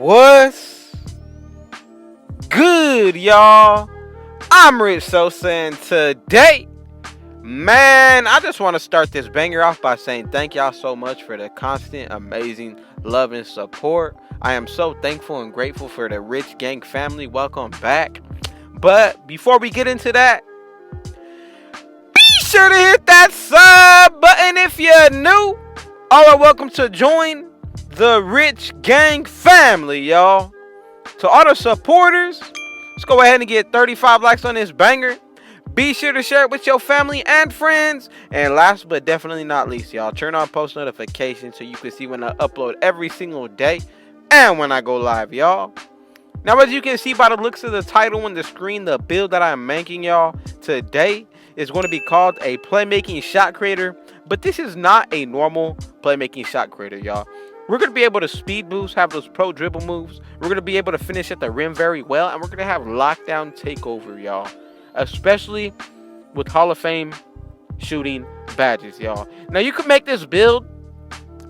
What's good, y'all? I'm Rich Sosa, and today, man, I just want to start this banger off by saying thank y'all so much for the constant, amazing love and support. I am so thankful and grateful for the Rich Gang family. Welcome back. But before we get into that, be sure to hit that sub button if you're new. All right, welcome to join the Rich Gang family, y'all. To all the supporters, let's go ahead and get 35 likes on this banger. Be sure to share it with your family and friends. And last but definitely not least, y'all, turn on post notifications so you can see when I upload every single day and when I go live, y'all. Now, as you can see by the looks of the title on the screen, the build that I'm making, y'all, today is going to be called a playmaking shot creator. But this is not a normal playmaking shot creator, y'all. We're going to be able to speed boost, have those pro dribble moves. We're going to be able to finish at the rim very well. And we're going to have lockdown takeover, y'all. Especially with Hall of Fame shooting badges, y'all. Now, you can make this build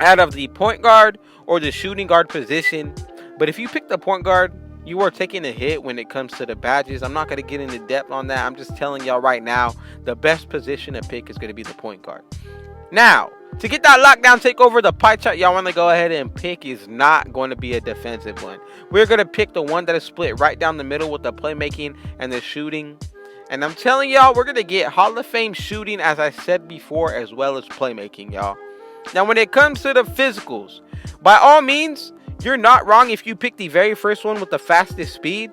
out of the point guard or the shooting guard position. But if you pick the point guard, you are taking a hit when it comes to the badges. I'm not going to get into depth on that. I'm just telling y'all right now, the best position to pick is going to be the point guard. Now, to get that lockdown takeover, the pie chart y'all want to go ahead and pick is not going to be a defensive one. We're going to pick the one that is split right down the middle with the playmaking and the shooting. And I'm telling y'all, we're going to get Hall of Fame shooting, as I said before, as well as playmaking, y'all. Now, when it comes to the physicals, by all means, you're not wrong if you pick the very first one with the fastest speed.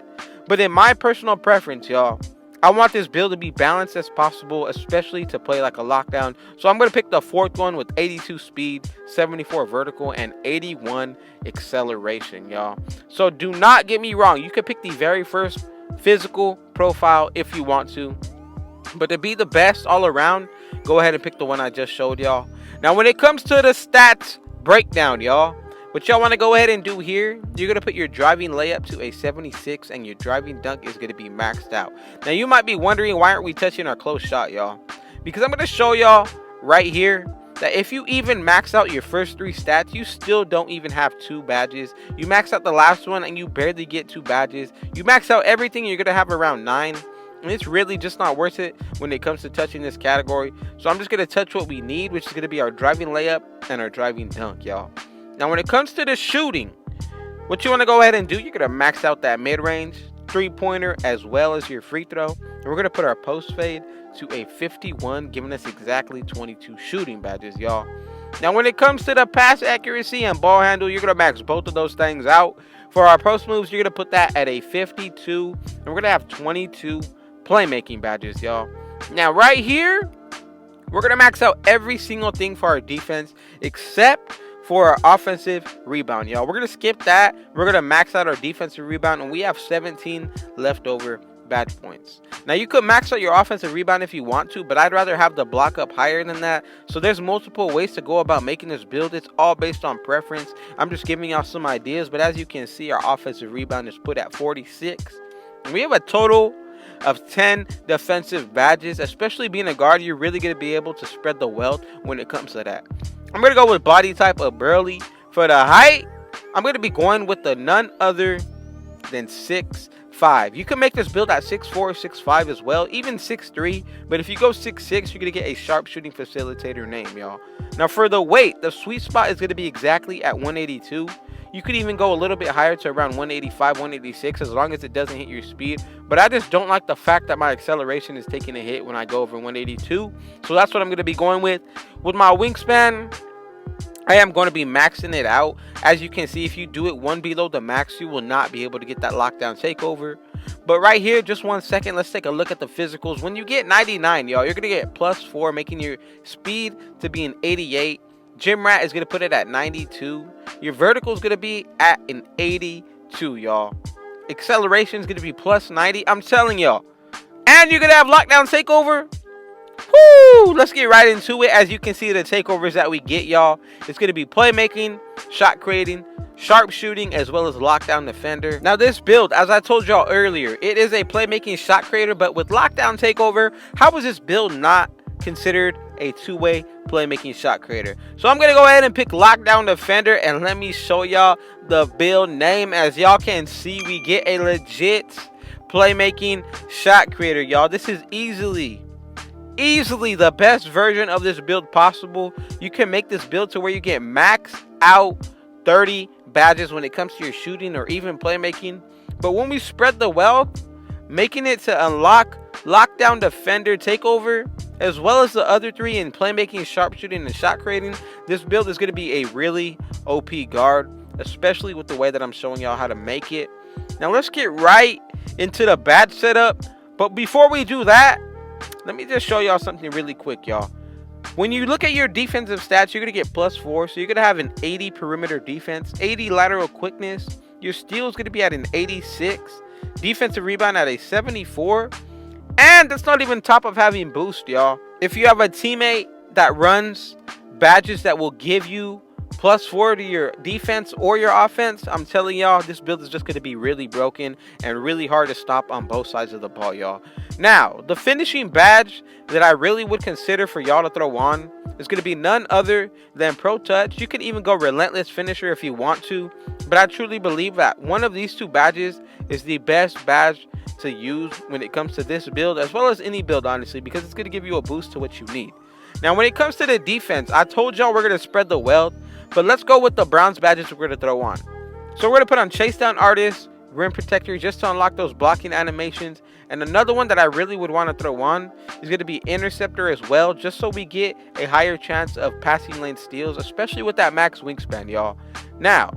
But in my personal preference, y'all, I want this build to be balanced as possible, especially to play like a lockdown. So I'm going to pick the fourth one with 82 speed, 74 vertical, and 81 acceleration, y'all. So do not get me wrong. You can pick the very first physical profile if you want to. But to be the best all around, go ahead and pick the one I just showed y'all. Now, when it comes to the stats breakdown, y'all, what y'all want to go ahead and do here, you're going to put your driving layup to a 76 and your driving dunk is going to be maxed out. Now, you might be wondering, why aren't we touching our close shot, y'all? Because I'm going to show y'all right here that if you even max out your first three stats, you still don't even have 2 badges. You max out the last one and you barely get 2 badges. You max out everything, you're going to have around 9. And it's really just not worth it when it comes to touching this category. So I'm just going to touch what we need, which is going to be our driving layup and our driving dunk, y'all. Now, when it comes to the shooting, what you want to go ahead and do, you're going to max out that mid-range, three-pointer, as well as your free throw. And we're going to put our post fade to a 51, giving us exactly 22 shooting badges, y'all. Now, when it comes to the pass accuracy and ball handle, you're going to max both of those things out. For our post moves, you're going to put that at a 52, and we're going to have 22 playmaking badges, y'all. Now, right here, we're going to max out every single thing for our defense except for our offensive rebound, y'all. We're going to skip that. We're going to max out our defensive rebound, and we have 17 leftover badge points. Now, you could max out your offensive rebound if you want to, but I'd rather have the block up higher than that. So there's multiple ways to go about making this build. It's all based on preference. I'm just giving y'all some ideas, but as you can see, our offensive rebound is put at 46. And we have a total of 10 defensive badges. Especially being a guard, you're really going to be able to spread the wealth when it comes to that. I'm going to go with body type of burly. For the height, I'm going to be going with the none other than 6'5". You can make this build at 6'4", 6'5" as well, even 6'3". But if you go 6'6", you're going to get a sharpshooting facilitator name, y'all. Now, for the weight, the sweet spot is going to be exactly at 182. You could even go a little bit higher to around 185, 186, as long as it doesn't hit your speed. But I just don't like the fact that my acceleration is taking a hit when I go over 182. So that's what I'm going to be going with. With my wingspan, I am going to be maxing it out. As you can see, if you do it one below the max, you will not be able to get that lockdown takeover. But right here, just 1 second, let's take a look at the physicals. When you get 99, y'all, you're going to get +4, making your speed to be an 88. Gym rat is going to put it at 92. Your vertical is going to be at an 82, y'all. Acceleration is going to be +90. I'm telling y'all. And you're going to have lockdown takeover. Woo! Let's get right into it. As you can see, the takeovers that we get, y'all, it's going to be playmaking, shot creating, sharpshooting, as well as lockdown defender. Now, this build, as I told y'all earlier, it is a playmaking shot creator, but with lockdown takeover, how was this build not considered a two-way playmaking shot creator. So I'm going to go ahead and pick Lockdown Defender, and let me show y'all the build name. As y'all can see, we get a legit playmaking shot creator, y'all. This is easily the best version of this build possible. You can make this build to where you get max out 30 badges when it comes to your shooting or even playmaking. But when we spread the wealth, making it to unlock Lockdown Defender, Takeover, as well as the other three in playmaking, sharpshooting, and shot creating, this build is going to be a really OP guard, especially with the way that I'm showing y'all how to make it. Now let's get right into the badge setup. But before we do that, let me just show y'all something really quick, y'all. When you look at your defensive stats, you're going to get +4. So you're going to have an 80 perimeter defense, 80 lateral quickness. Your steal is going to be at an 86. Defensive rebound at a 74. And that's not even top of having boost, y'all. If you have a teammate that runs badges that will give you +4 to your defense or your offense, I'm telling y'all, this build is just going to be really broken and really hard to stop on both sides of the ball, y'all. Now, the finishing badge that I really would consider for y'all to throw on is going to be none other than Pro Touch. You can even go Relentless Finisher if you want to, but I truly believe that one of these two badges is the best badge to use when it comes to this build, as well as any build, honestly, because it's going to give you a boost to what you need. Now, when it comes to the defense, I told y'all we're going to spread the wealth, but let's go with the bronze badges we're going to throw on. So we're going to put on Chase Down Artist, Rim Protector, just to unlock those blocking animations. And another one that I really would want to throw on is going to be Interceptor as well, just so we get a higher chance of passing lane steals, especially with that max wingspan, y'all. Now,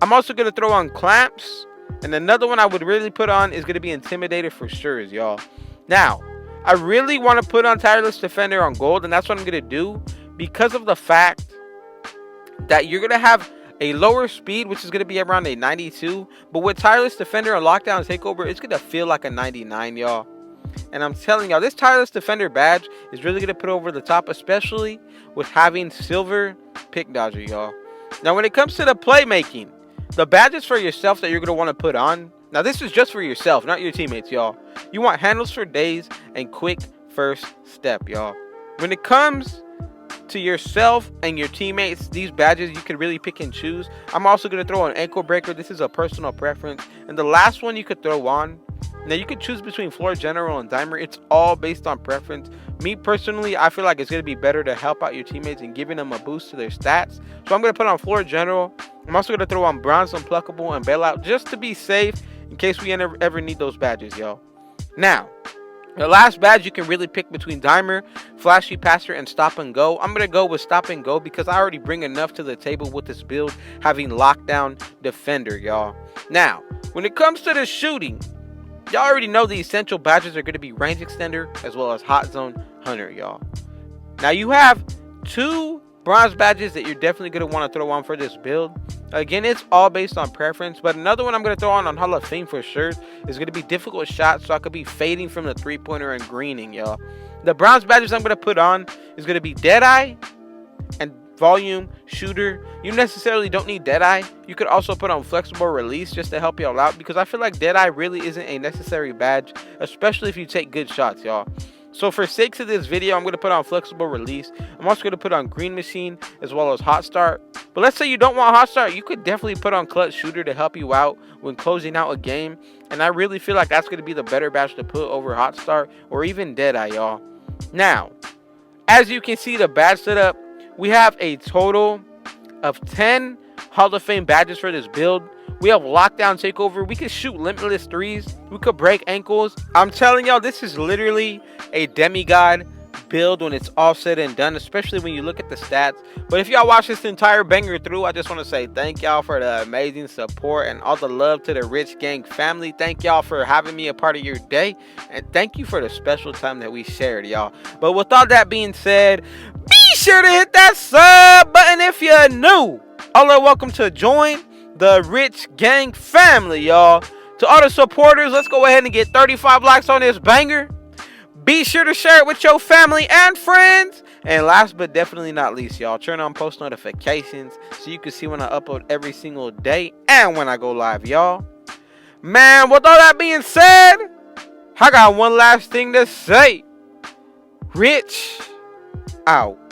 I'm also going to throw on Clamps, and another one I would really put on is going to be Intimidator for sure, y'all. Now, I really want to put on Tireless Defender on gold, and that's what I'm going to do because of the fact that you're going to have a lower speed, which is going to be around a 92. But with Tireless Defender and Lockdown Takeover, it's going to feel like a 99, y'all. And I'm telling y'all, this Tireless Defender badge is really going to put over the top, especially with having Silver Pick Dodger, y'all. Now, when it comes to the playmaking, the badges for yourself that you're going to want to put on. Now, this is just for yourself, not your teammates, y'all. You want Handles for Days and Quick First Step, y'all. When it comes to yourself and your teammates, these badges you can really pick and choose. I'm also going to throw an Ankle Breaker. This is a personal preference. And the last one you could throw on, now you could choose between Floor General and Dimer. It's all based on preference. Me personally, I feel like it's going to be better to help out your teammates and giving them a boost to their stats. So I'm going to put on Floor General. I'm also going to throw on Bronze Unpluckable and Bailout just to be safe in case we ever need those badges, y'all. Now, the last badge you can really pick between Dimer, Flashy Passer, and Stop and Go. I'm going to go with Stop and Go because I already bring enough to the table with this build, having Lockdown Defender, y'all. Now, when it comes to the shooting, y'all already know the essential badges are going to be Range Extender as well as Hot Zone Hunter, y'all. Now, you have two bronze badges that you're definitely going to want to throw on for this build. Again, it's all based on preference, but another one I'm going to throw on Hall of Fame for sure is going to be Difficult Shot, so I could be fading from the three-pointer and greening, y'all. The bronze badges I'm going to put on is going to be Deadeye and Volume Shooter. You necessarily don't need Deadeye. You could also put on Flexible Release just to help y'all out, because I feel like Deadeye really isn't a necessary badge, especially if you take good shots, y'all. So for sakes of this video, I'm going to put on Flexible Release. I'm also going to put on Green Machine as well as Hot Start. But let's say you don't want Hot Start, you could definitely put on Clutch Shooter to help you out when closing out a game. And I really feel like that's going to be the better badge to put over Hot Start or even Deadeye, y'all. Now, as you can see the badge setup, we have a total of 10 Hall of Fame badges for this build. We have Lockdown Takeover. We could shoot limitless threes. We could break ankles. I'm telling y'all, this is literally a demigod build when it's all said and done, especially when you look at the stats. But if y'all watch this entire banger through, I just want to say thank y'all for the amazing support and all the love to the Rich Gang family. Thank y'all for having me a part of your day, and thank you for the special time that we shared, y'all. But with all that being said, be sure to hit that sub button if you're new. All are welcome to join the Rich Gang family, y'all. To all the supporters, let's go ahead and get 35 likes on this banger. Be sure to share it with your family and friends. And last but definitely not least, y'all, turn on post notifications so you can see when I upload every single day and when I go live, y'all. Man, with all that being said, I got one last thing to say. Rich out.